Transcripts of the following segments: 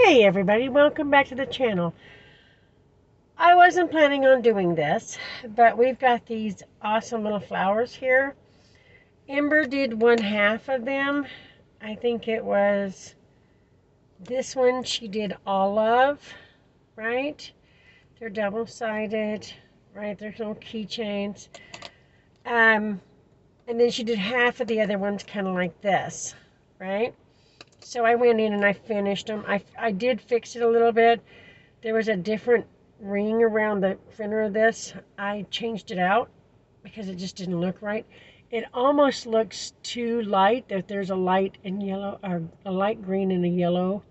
Hey everybody, welcome back to the channel. I wasn't planning on doing this, but we've got these awesome little flowers here. Ember did one half of them. I think it was this one she did all of, right? They're double-sided, right? There's no keychains. And then she did half of the other ones kind of like this, right? So I went in and I finished them. I did fix it a little bit. There was a different ring around the center of this. I changed it out because it just didn't look right. It almost looks too light. That there's a light and yellow, or a light green and a yellow,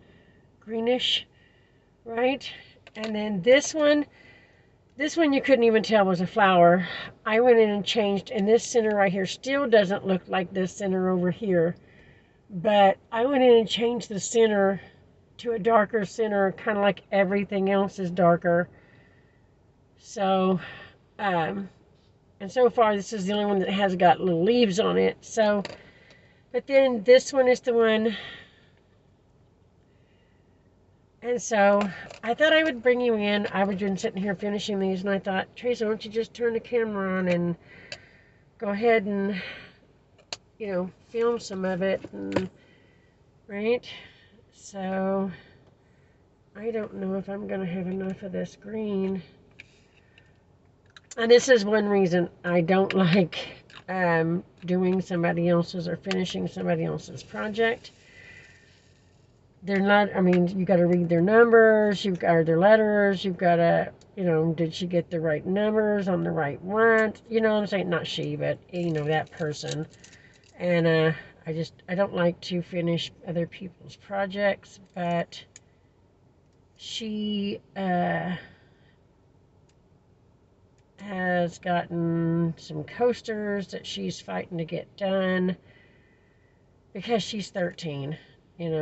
greenish, right? And then this one you couldn't even tell was a flower. I went in and changed, and this center right here still doesn't look like this center over here. But I went in and changed the center to a darker center, kind of like everything else is darker. So, and so far this is the only one that has got little leaves on it. So, but then this one is the one. And so I thought I would bring you in. I was been sitting here finishing these, and I thought, Teresa, why don't you just turn the camera on and go ahead and, film some of it, and, right? So I don't know if I'm going to have enough of this green. And this is one reason I don't like doing somebody else's or finishing somebody else's project. They're not, I mean, you got to read their numbers, you've got their letters, you've got to, did she get the right numbers on the right one? You know what I'm saying? Not she, but, that person. And I don't like to finish other people's projects, but she has gotten some coasters that she's fighting to get done because she's 13.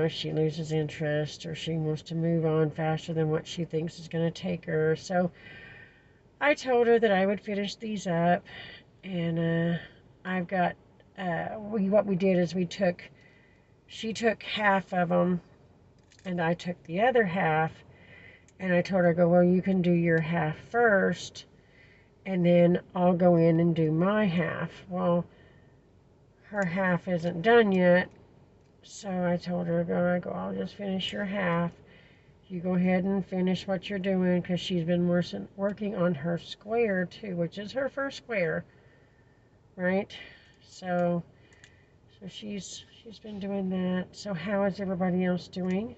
She loses interest, or she wants to move on faster than what she thinks is going to take her. So I told her that I would finish these up, and I've got, what we did is she took half of them, and I took the other half, and I told her, well, you can do your half first, and then I'll go in and do my half. Well, her half isn't done yet, so I told her, I'll just finish your half. You go ahead and finish what you're doing, because she's been working on her square too, which is her first square, right? So she's been doing that. So how is everybody else doing?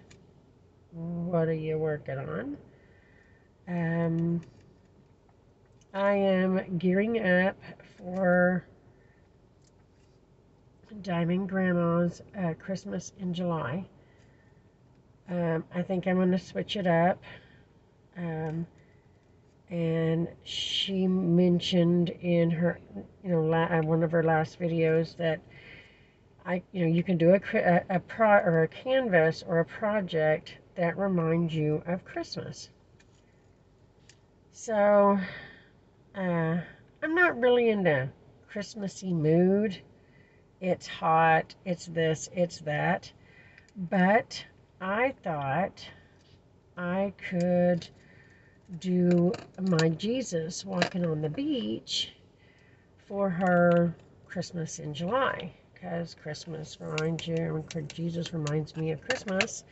What are you working on? I am gearing up for Diamond Grandma's Christmas in July. I think I'm going to switch it up. And she mentioned in her, one of her last videos that you can do a canvas or a project that reminds you of Christmas. So, I'm not really in the Christmassy mood. It's hot, it's this, it's that. But I thought I could do my Jesus walking on the beach for her Christmas in July, because Christmas reminds you, Jesus reminds me of Christmas,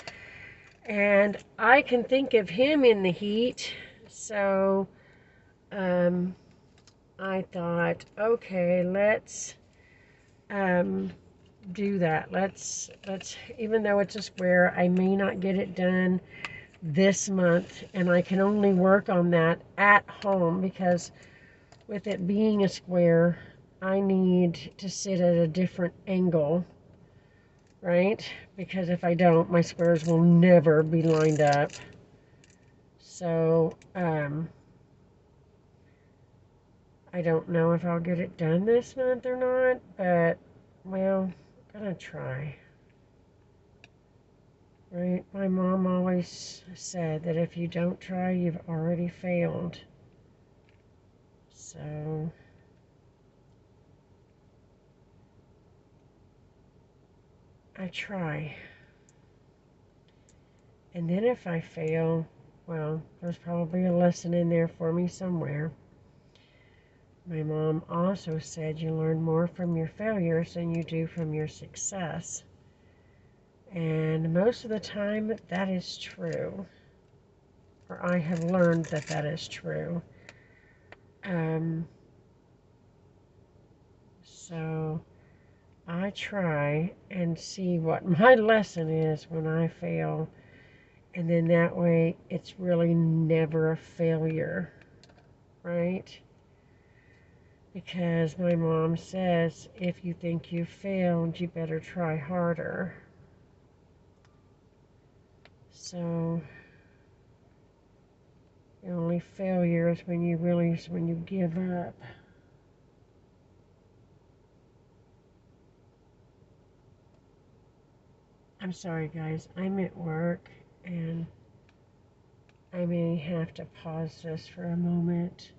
and I can think of him in the heat. So I thought, okay, let's do that. Let's even though it's a square, I may not get it done this month, and I can only work on that at home, because with it being a square, I need to sit at a different angle, right? Because if I don't, my squares will never be lined up. So I don't know if I'll get it done this month or not, but, well, I'm gonna try. Right? My mom always said that if you don't try, you've already failed. So I try. And then if I fail, well, there's probably a lesson in there for me somewhere. My mom also said you learn more from your failures than you do from your success. And most of the time, that is true. Or I have learned that that is true. So I try and see what my lesson is when I fail. And then that way, it's really never a failure, right? Because my mom says, if you think you failed, you better try harder. So the only failure is when you give up. I'm sorry, guys. I'm at work, and I may have to pause this for a moment.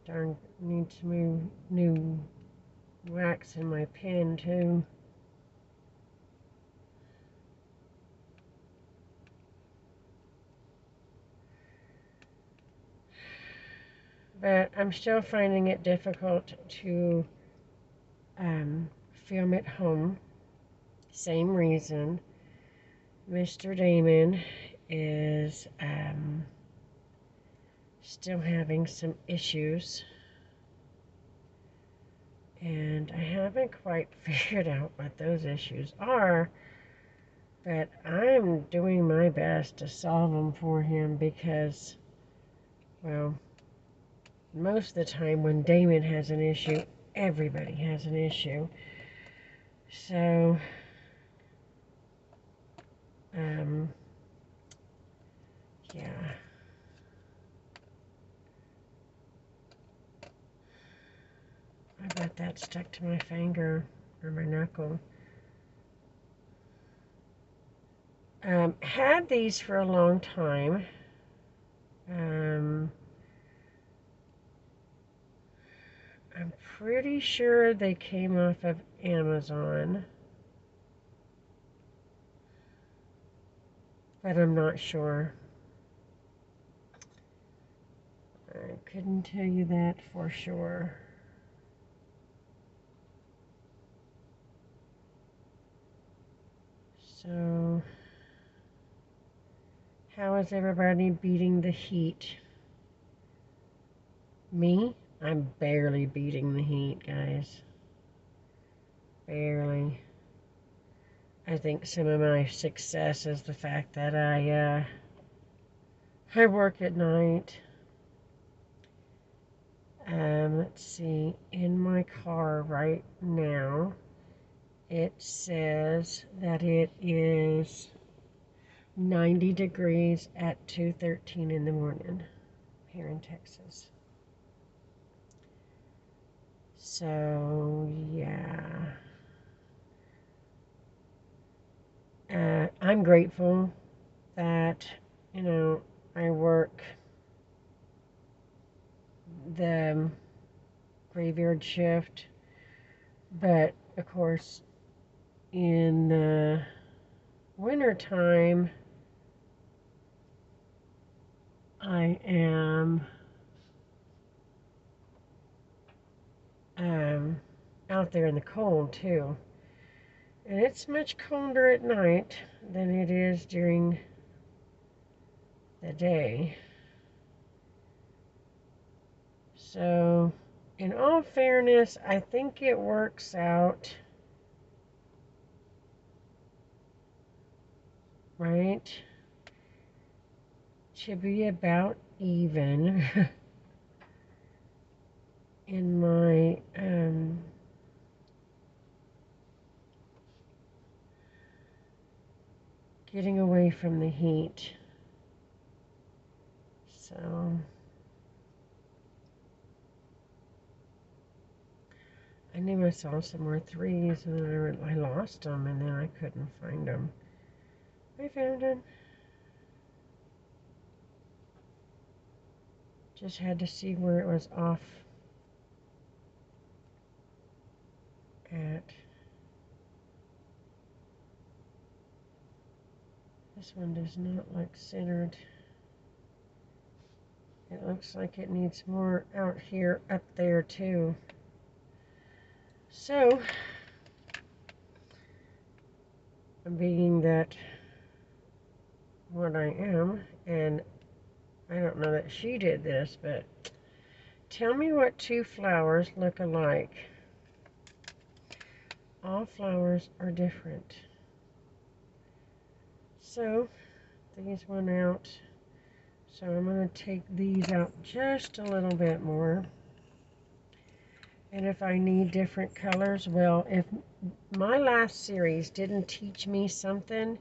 Darn, need some new wax in my pen, too. But I'm still finding it difficult to film at home. Same reason. Mr. Damon is still having some issues. And I haven't quite figured out what those issues are. But I'm doing my best to solve them for him because, well, most of the time when Damon has an issue, everybody has an issue. So, yeah. I got that stuck to my finger or my knuckle. Had these for a long time. I'm pretty sure they came off of Amazon, but I'm not sure. I couldn't tell you that for sure. So, how is everybody beating the heat? Me? I'm barely beating the heat, guys. Barely. I think some of my success is the fact that I work at night. Let's see, in my car right now, it says that it is 90 degrees at 2:13 in the morning here in Texas. So, yeah. I'm grateful that, I work the graveyard shift, but of course in the winter time I am out there in the cold too, and it's much colder at night than it is during the day. So in all fairness, I think it works out right to be about even in my getting away from the heat. So I knew I saw some more threes, and then I lost them, and then I couldn't find them. I found them. Just had to see where it was off at. This one does not look centered. It looks like it needs more out here, up there too. So, being that what I am, and I don't know that she did this, but tell me what two flowers look alike. All flowers are different. So, these went out. So I'm going to take these out just a little bit more. And if I need different colors, well, if my last series didn't teach me something,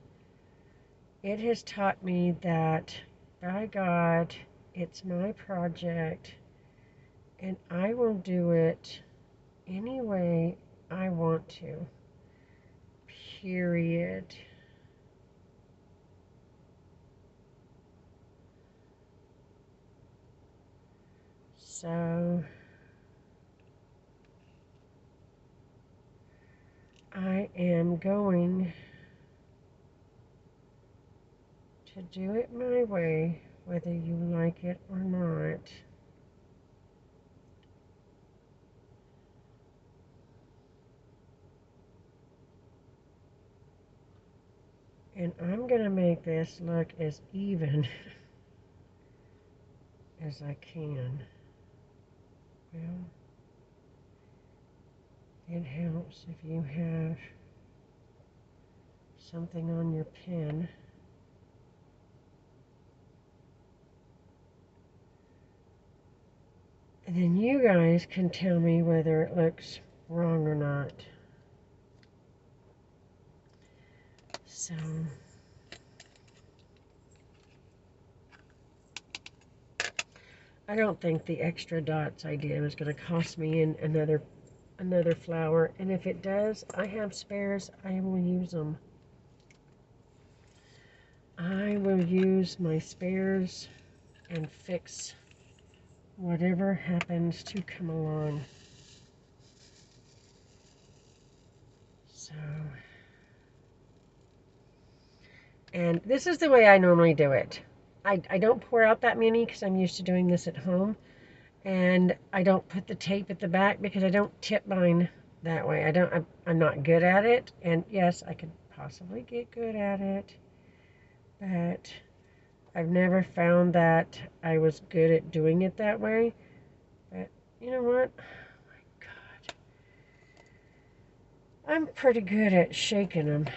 it has taught me that, by God, it's my project, and I will do it any way I want to. Period. So I am going to do it my way, whether you like it or not. And I'm going to make this look as even as I can. Well, it helps if you have something on your pen. And then you guys can tell me whether it looks wrong or not. So, I don't think the extra dots I did was going to cost me in another flower. And if it does, I have spares. I will use them. I will use my spares and fix whatever happens to come along. So, and this is the way I normally do it. I don't pour out that many because I'm used to doing this at home. And I don't put the tape at the back because I don't tip mine that way. I'm not good at it. And yes, I could possibly get good at it. But I've never found that I was good at doing it that way. But you know what? Oh my God. I'm pretty good at shaking them.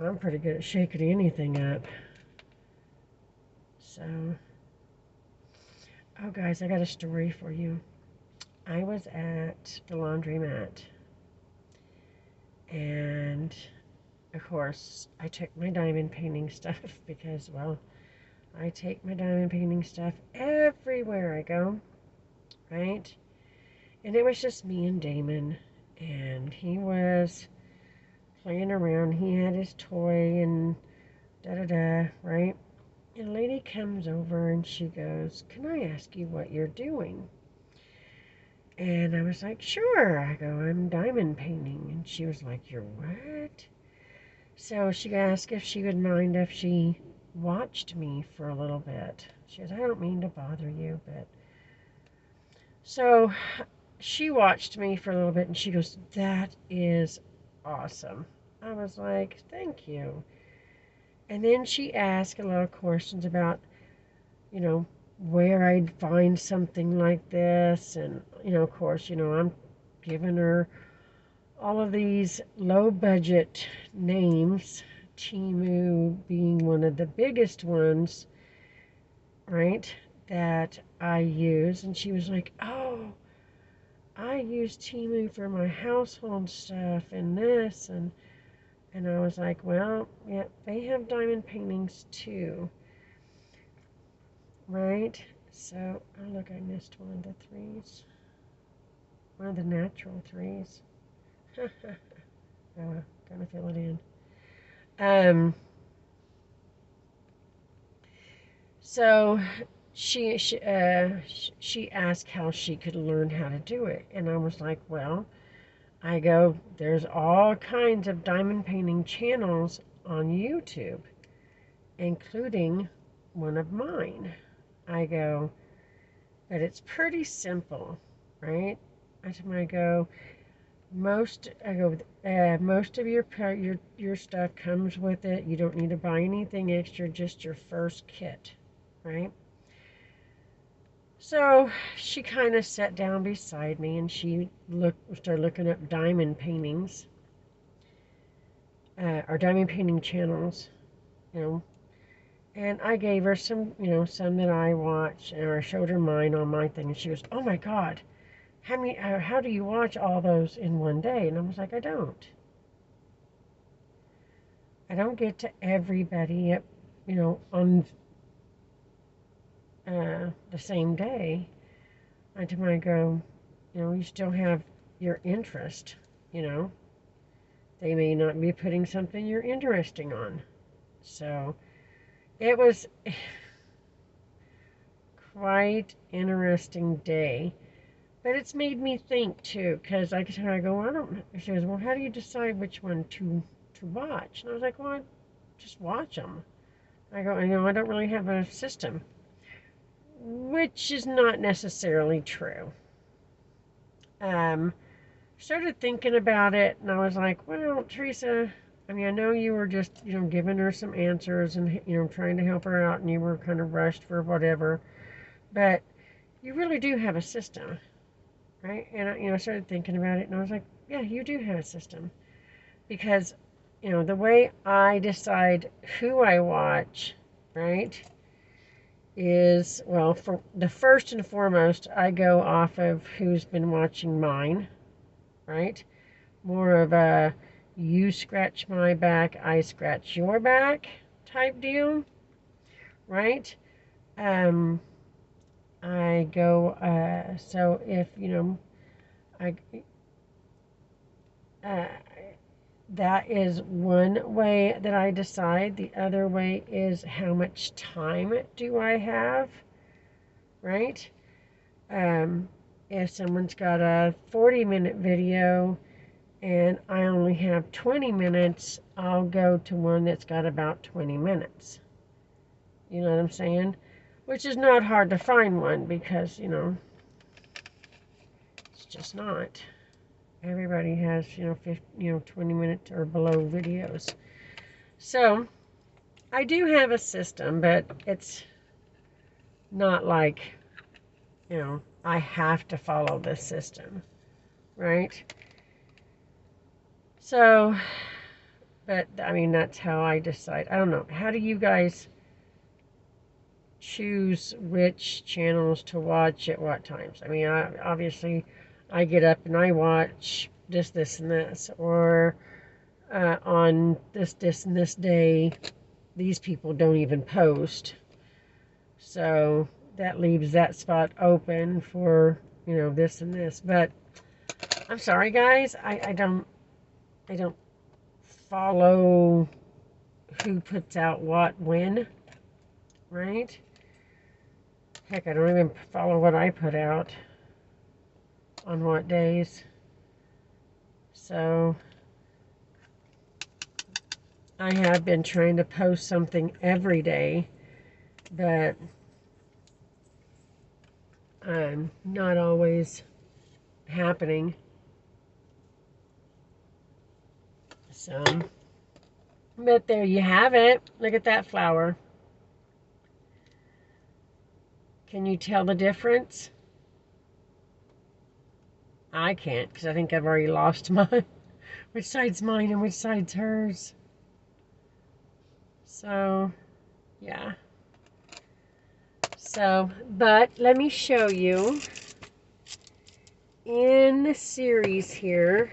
I'm pretty good at shaking anything up. So, oh guys, I got a story for you. I was at the laundromat, and of course, I took my diamond painting stuff because, well, I take my diamond painting stuff everywhere I go, right? And it was just me and Damon, and he was playing around. He had his toy and da-da-da, right? And a lady comes over and she goes, "Can I ask you what you're doing?" And I was like, "Sure." I go, "I'm diamond painting." And she was like, "You're what?" So she asked if she would mind if she watched me for a little bit. She goes, "I don't mean to bother you, but..." So she watched me for a little bit and she goes, "That is awesome." I was like, "Thank you." And then she asked a lot of questions about, you know, where I'd find something like this. And, of course, I'm giving her all of these low budget names, Temu being one of the biggest ones, right, that I use. And she was like, "Oh, I use Temu for my household stuff and this." And I was like, "Well, yeah, they have diamond paintings too, right?" So, oh look, I missed one of the threes. One of the natural threes. Gonna fill it in. So she asked how she could learn how to do it, and I was like, well, I go, there's all kinds of diamond painting channels on YouTube, including one of mine. I go, but it's pretty simple, right? I go, most of your stuff comes with it. You don't need to buy anything extra, just your first kit, right? So she kind of sat down beside me and she started looking up diamond paintings, or diamond painting channels, you know. And I gave her some, some that I watch, or I showed her mine on my thing, and she goes, "Oh my God, how do you watch all those in one day?" And I was like, I don't get to everybody, on the same day. I go, you still have your interest, They may not be putting something you're interesting on. So it was quite interesting day. But it's made me think too, because I go, I don't. She goes, well, how do you decide which one to watch? And I was like, well, I just watch them. I go, I don't really have a system, which is not necessarily true. Started thinking about it, and I was like, well, Teresa, I know you were just, giving her some answers and, trying to help her out, and you were kind of rushed for whatever, but you really do have a system. Right? And I started thinking about it, and I was like, yeah, you do have a system. Because, the way I decide who I watch, right, is, well, for the first and foremost, I go off of who's been watching mine, right? More of a you scratch my back, I scratch your back type deal, right? I go, so if, I, that is one way that I decide. The other way is how much time do I have, right? If someone's got a 40-minute video and I only have 20 minutes, I'll go to one that's got about 20 minutes. You know what I'm saying? Which is not hard to find one because, it's just not. Everybody has, 20 minutes or below videos. So, I do have a system, but it's not like, I have to follow this system, right? So, but, that's how I decide. I don't know. How do you guys choose which channels to watch at what times? Obviously, I get up and I watch this, and this, or on this, and this day, these people don't even post. So that leaves that spot open for, this and this. But I'm sorry, guys, I don't follow who puts out what when, right? Heck, I don't even follow what I put out on what days. So I have been trying to post something every day, but not always happening. So, but there you have it. Look at that flower. Can you tell the difference? I can't, because I think I've already lost mine. Which side's mine and which side's hers. So, yeah. So, but let me show you in the series here,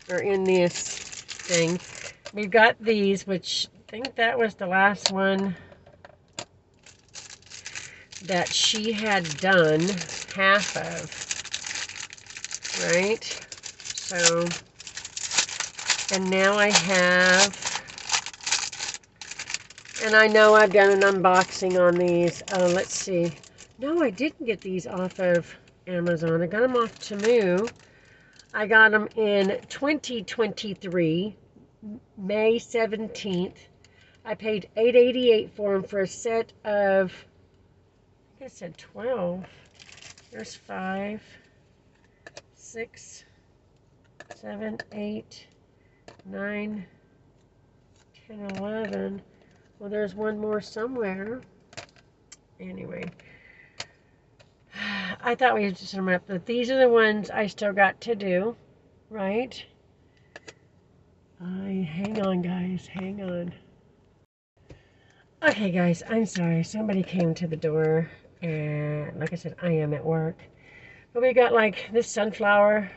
or in this thing, we've got these, which I think that was the last one that she had done half of, right? So, and now I have And I know I've done an unboxing on these. Let's see. No, I didn't get these off of Amazon. I got them off Temu. I got them in 2023, May 17th. I paid $8.88 for them for a set of, I think it said 12. There's 5, 6, 7, 8, 9, 10, 11. Well, there's one more somewhere. Anyway, I thought we had to sum up, but these are the ones I still got to do, right? Hang on, guys, hang on. Okay, guys, I'm sorry. Somebody came to the door, and like I said, I am at work. But we got like this sunflower.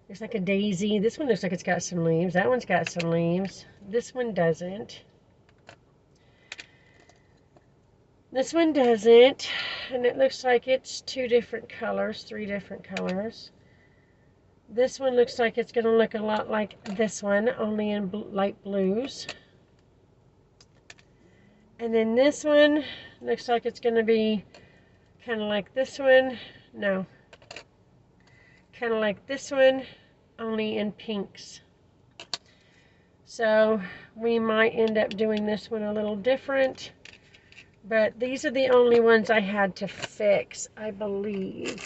It's like a daisy. This one looks like it's got some leaves. That one's got some leaves. This one doesn't. This one doesn't. And it looks like it's 2 different colors, 3 different colors. This one looks like it's going to look a lot like this one, only in light blues. And then this one looks like it's going to be kind of like this one. No. Kind of like this one, only in pinks. So we might end up doing this one a little different. But these are the only ones I had to fix, I believe.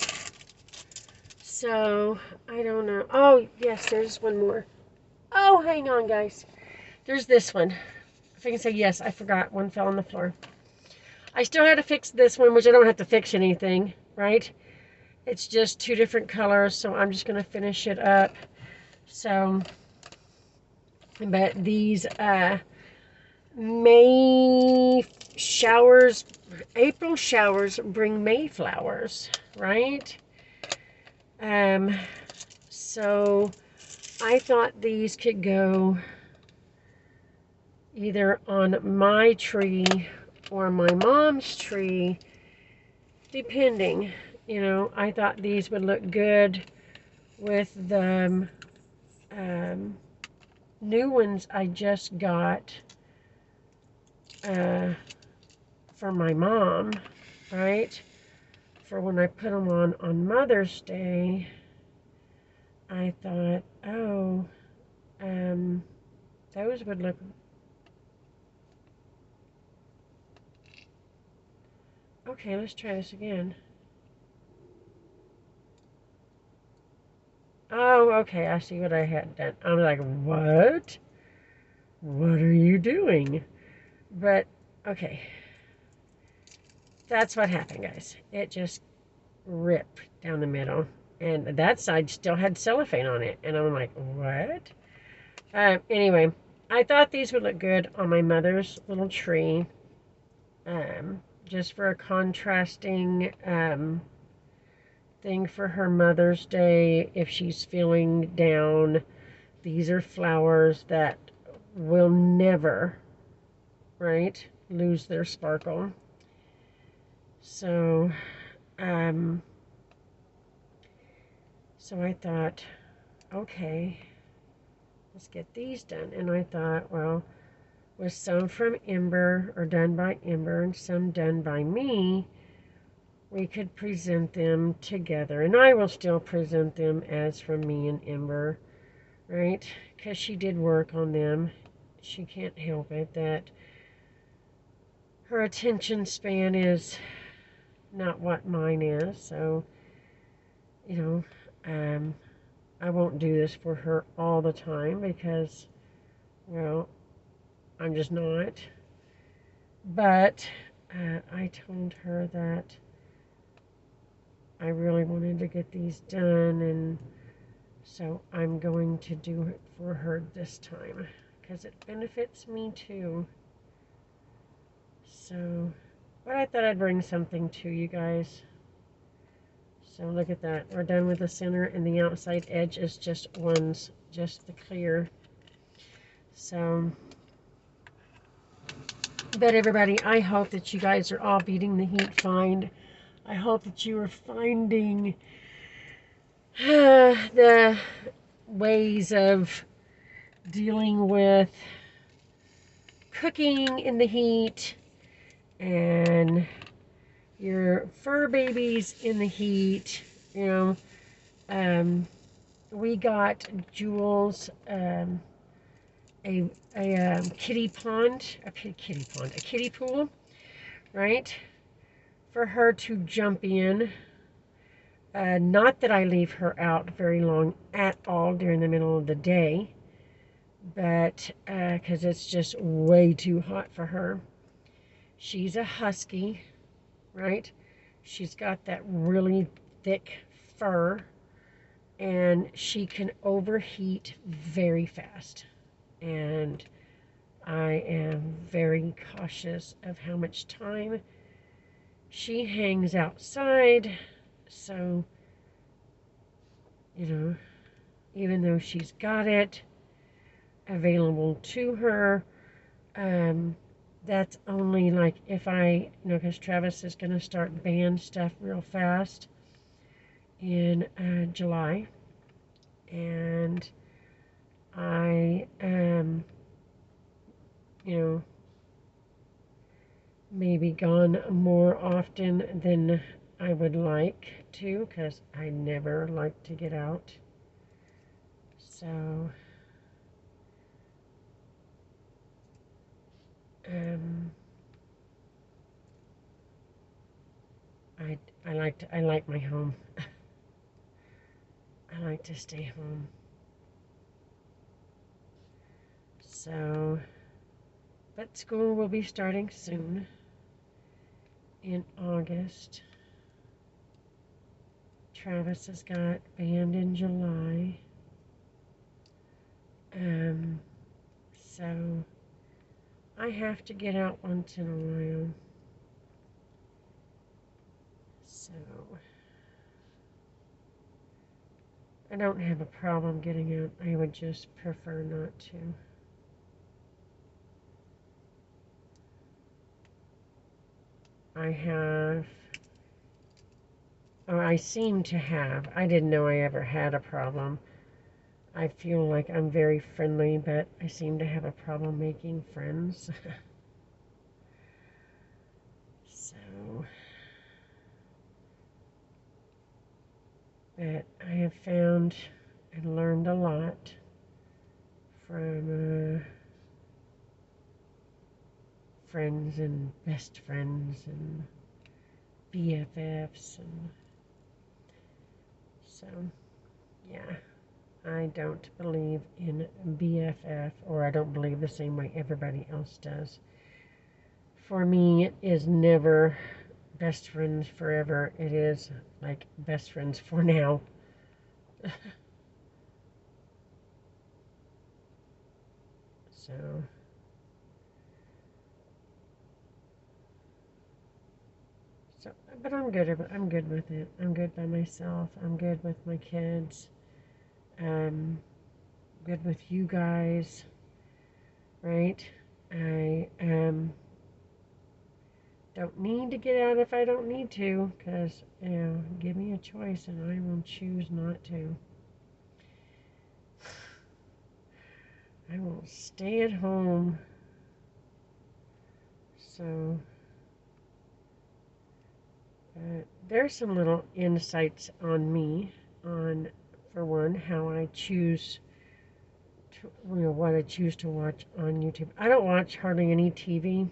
So, I don't know. Oh, yes, there's one more. Oh, hang on, guys. There's this one. If I can say yes, I forgot. One fell on the floor. I still had to fix this one, which I don't have to fix anything, right? It's just 2 different colors, so I'm just going to finish it up. So, but these May showers, April showers bring May flowers, right? So I thought these could go either on my tree or my mom's tree, depending. You know, I thought these would look good with the new ones I just got for my mom, right? For when I put them on Mother's Day, I thought, oh, those would look. Okay, let's try this again. Oh, okay, I see what I had done. I'm like, what? What are you doing? But, okay. That's what happened, guys. It just ripped down the middle. And that side still had cellophane on it. And I'm like, what? Anyway, I thought these would look good on my mother's little tree. Just for a contrasting thing for her Mother's Day. If she's feeling down, these are flowers that will never, right, lose their sparkle. So, so I thought, okay, let's get these done. And I thought, well, with some from Ember, or done by Ember, and some done by me, we could present them together. And I will still present them as from me and Ember, right? Because she did work on them. She can't help it that her attention span is not what mine is. So, you know, I won't do this for her all the time because, well, I'm just not. But I told her that I really wanted to get these done, and so I'm going to do it for her this time because it benefits me too. So, but I thought I'd bring something to you guys. So look at that. We're done with the center, and the outside edge is just just the clear. So, but everybody, I hope that you guys are all beating the heat fine. I hope that you are finding the ways of dealing with cooking in the heat and your fur babies in the heat, you know. We got Jules a kiddie pond, a kiddie pool, right? For her to jump in. Not that I leave her out very long at all during the middle of the day, but because it's just way too hot for her. She's a husky, right? She's got that really thick fur, and she can overheat very fast. And I am very cautious of how much time she hangs outside. So, you know, even though she's got it available to her, that's only like if I, because Travis is going to start band stuff real fast in July. And I, maybe gone more often than I would like to, because I never like to get out. So, I like my home. I like to stay home. So, but school will be starting soon in August. Travis has got band in July. So I have to get out once in a while. So I don't have a problem getting out. I would just prefer not to. I seem to have. I didn't know I ever had a problem. I feel like I'm very friendly, but I seem to have a problem making friends. So, but I have found and learned a lot from friends and best friends and BFFs, and so yeah, I don't believe in BFF, or I don't believe the same way everybody else does. For me, it is never best friends forever. It is like best friends for now. So but I'm good. I'm good with it. I'm good by myself. I'm good with my kids. Good with you guys, right? I don't need to get out if I don't need to, because, give me a choice and I will choose not to. I will stay at home. So, there's some little insights on me, for one, how I choose to, what I choose to watch on YouTube. I don't watch hardly any TV.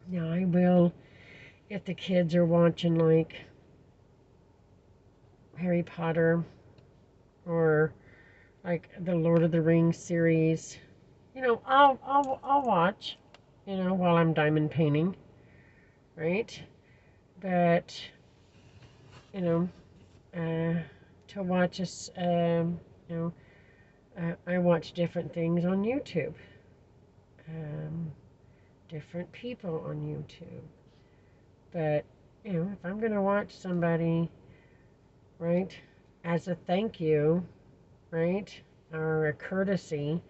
Now, I will if the kids are watching like Harry Potter or like the Lord of the Rings series. I'll watch, while I'm diamond painting, right? But, to watch us, I watch different things on YouTube, different people on YouTube. But, if I'm going to watch somebody, right, as a thank you, right, or a courtesy,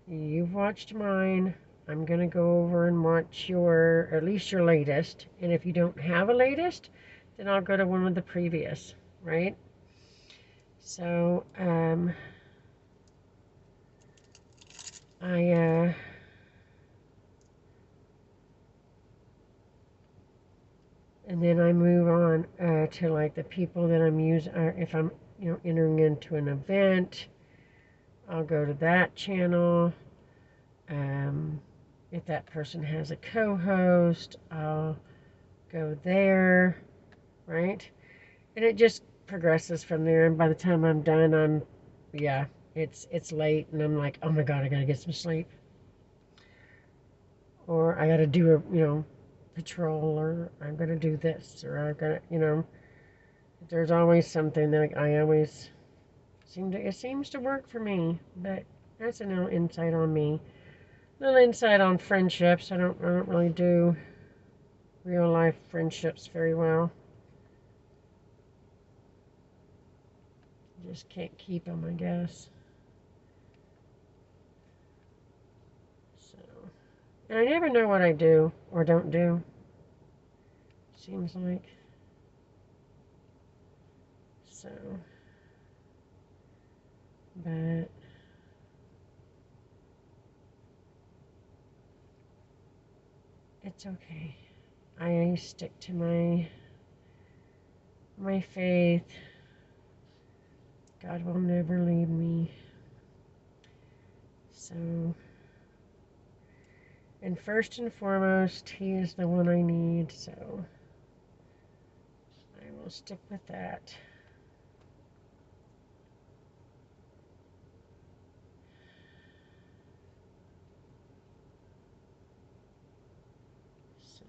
you've watched mine, I'm going to go over and watch at least your latest. And if you don't have a latest, then I'll go to one of the previous, right? So, And then I move on to like the people that I'm using. If I'm, entering into an event, I'll go to that channel. If that person has a co-host, I'll go there, right? And it just progresses from there. And by the time I'm done, yeah, it's late, and I'm like, oh my God, I gotta get some sleep, or I gotta do a patrol, or I'm gonna do this, or I'm gonna. There's always something that I always it seems to work for me, but that's a little insight on me. A little insight on friendships. I don't really do real life friendships very well. Just can't keep them, I guess. So, and I never know what I do or don't do. Seems like. So, but it's okay. I stick to my faith. God will never leave me. So, and first and foremost, He is the one I need, so I will stick with that. So,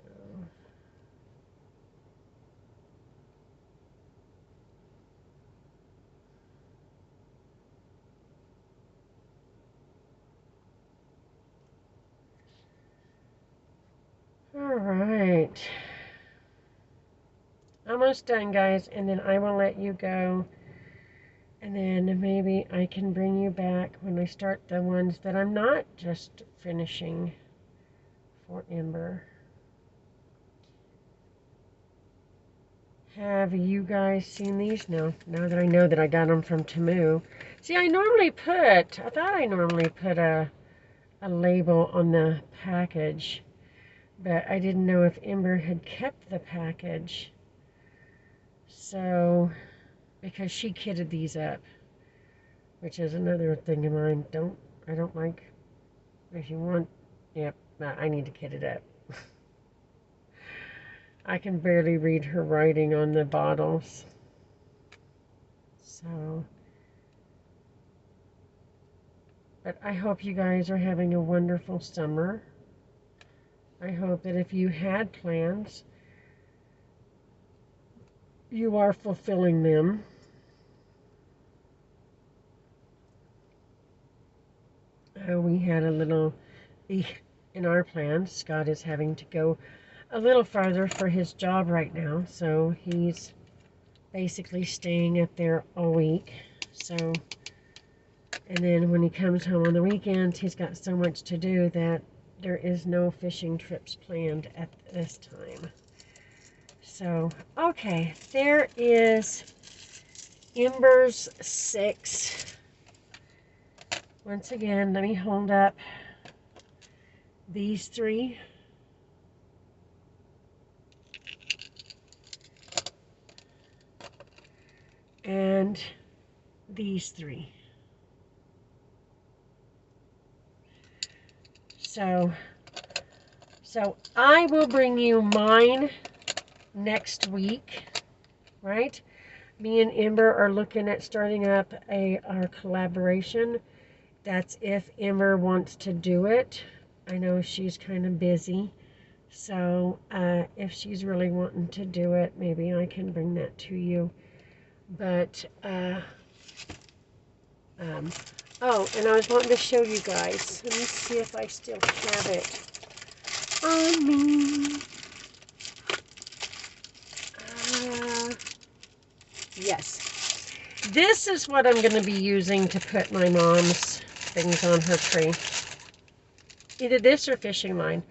all right. Almost done, guys, and then I will let you go. And then maybe I can bring you back when I start the ones that I'm not just finishing for Ember. Have you guys seen these? No, now that I know that I got them from Temu. See, I thought I normally put a label on the package, but I didn't know if Ember had kept the package. So, because she kitted these up, which is another thing of mine. I don't like, if you want, yep, I need to kit it up. I can barely read her writing on the bottles. So, but I hope you guys are having a wonderful summer. I hope that if you had plans, you are fulfilling them. We had a little, in our plans, Scott is having to go a little farther for his job right now, so he's basically staying up there all week. So, and then when he comes home on the weekends, he's got so much to do that there is no fishing trips planned at this time. So, okay, there is Ember's 6. Once again, let me hold up these 3. And these 3. So I will bring you mine next week, right? Me and Ember are looking at starting up our collaboration. That's if Ember wants to do it. I know she's kind of busy, so if she's really wanting to do it, maybe I can bring that to you. But oh, and I was wanting to show you guys. Let me see if I still have it on me. Yes. This is what I'm going to be using to put my mom's things on her tree. Either this or fishing line.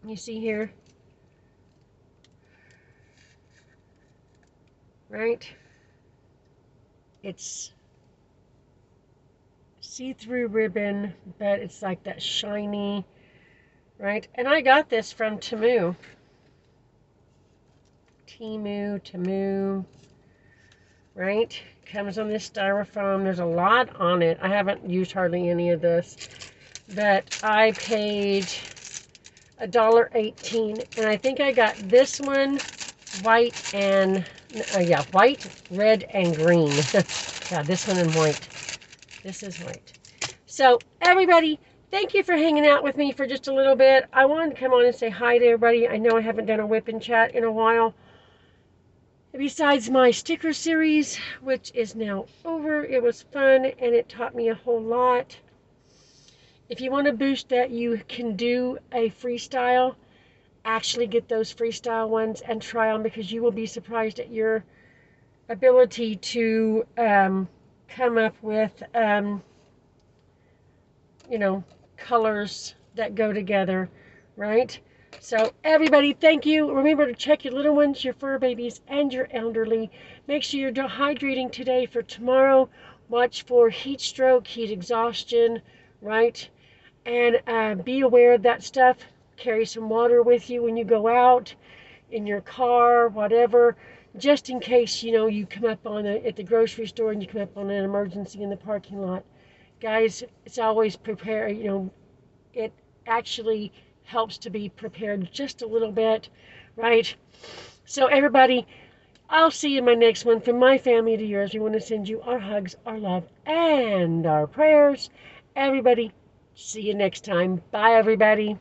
You see here? Right? It's see-through ribbon, but it's like that shiny, right? And I got this from Temu. Temu, right? Comes on this styrofoam. There's a lot on it. I haven't used hardly any of this, but I paid $1.18, and I think I got this one white and white, red, and green. Yeah, this one in white. This is white. So everybody, thank you for hanging out with me for just a little bit. I wanted to come on and say hi to everybody. I know I haven't done a Whip and Chat in a while. Besides my sticker series, which is now over. It was fun and it taught me a whole lot. If you want to boost that, you can do a freestyle. Actually get those freestyle ones and try them, because you will be surprised at your ability to come up with colors that go together, right? So everybody, thank you. Remember to check your little ones, your fur babies, and your elderly. Make sure you're hydrating today for tomorrow. Watch for heat stroke, heat exhaustion, right? And be aware of that stuff. Carry some water with you when you go out, in your car, whatever, just in case, you come up on at the grocery store and you come up on an emergency in the parking lot. Guys, it's always prepared. It actually helps to be prepared just a little bit, right? So everybody, I'll see you in my next one. From my family to yours, we want to send you our hugs, our love, and our prayers. Everybody, see you next time. Bye, everybody.